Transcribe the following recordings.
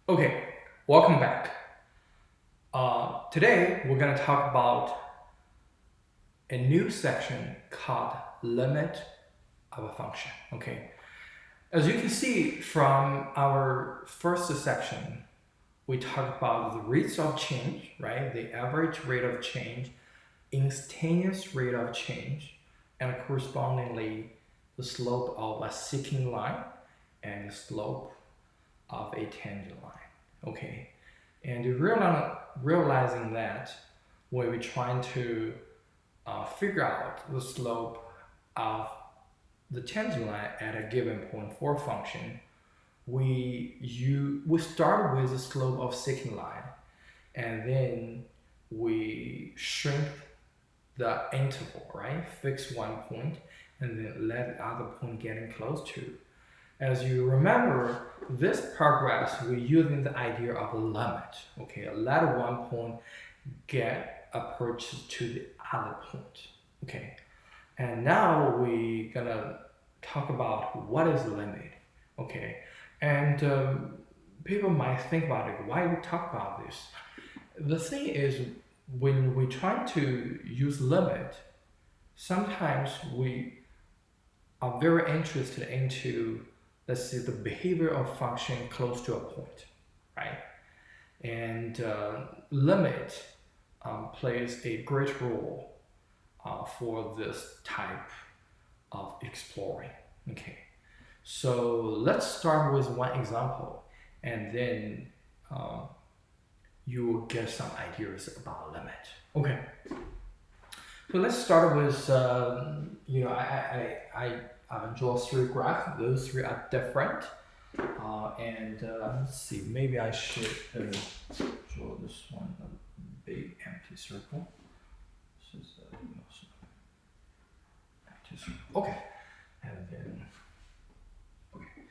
Okay, welcome back. Today we're going to talk about a new section called limit of a function. Okay, as you can see from our first section, we talked about the rates of change, right? The average rate of change, instantaneous rate of change, and correspondingly the slope of a seeking line and the slope of a tangent line. Okay, and realizing that when we're trying to figure out the slope of the tangent line at a given point for a function, we start with the slope of seeking line, and then we shrink the interval, right? Fix one point, and then let the other point getting close to. As you remember, this progress, we're using the idea of a limit. Okay, let one point get approached to the other point. Okay, and now we're gonna talk about what is limit. Okay, and people might think about it. Why we talk about this? The thing is, when we try to use limit, sometimes we are very interested into, let's say, the behavior of function close to a point, right? And limit plays a great role for this type of exploring. Okay, so let's start with one example, and then um, you will get some ideas about limit. Okay, so let's start with I draw three graphs. Those three are different, and let's see. Maybe I should draw this one a big empty circle. This is empty circle. Okay, and then okay.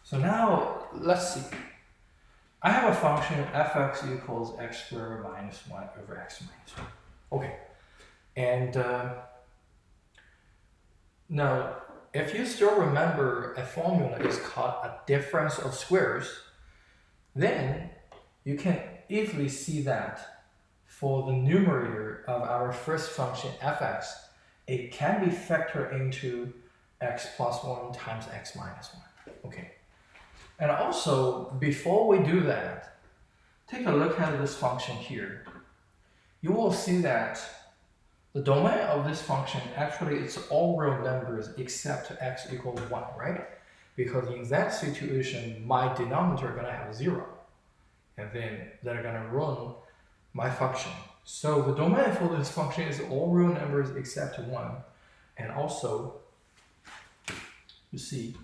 So now let's see. I have a function f(x) equals x squared minus 1 over x minus 1. Okay, and now if you still remember, a formula is called a difference of squares, then you can easily see that for the numerator of our first function f(x), it can be factored into x plus 1 times x minus 1. Okay. And also, before we do that, take a look at this function here. You will see that the domain of this function actually it's all real numbers except x equals 1, right? Because in that situation, my denominator is going to have 0. And then they're going to run my function. So the domain for this function is all real numbers except 1. And also, you see,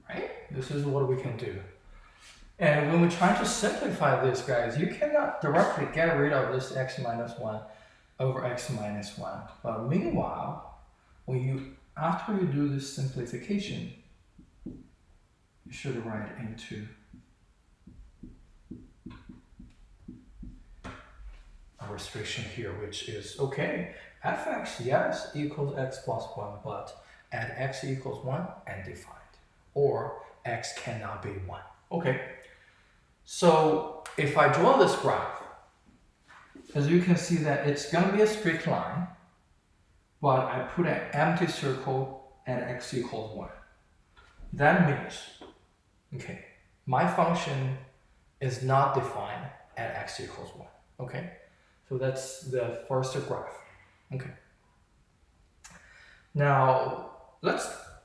right? This is what we can do. And when we're trying to simplify this, guys, you cannot directly get rid of this x minus 1 over x minus 1. But meanwhile, after you do this simplification, you should write into a restriction here, which is, okay, f(x), yes, equals x plus 1, but at x equals 1 and defined. Or x cannot be 1. Okay, so if I draw this graph, as you can see that it's going to be a straight line, but I put an empty circle at x equals 1. That means, okay, my function is not defined at x equals 1. Okay, so that's the first graph. Okay. Now, let's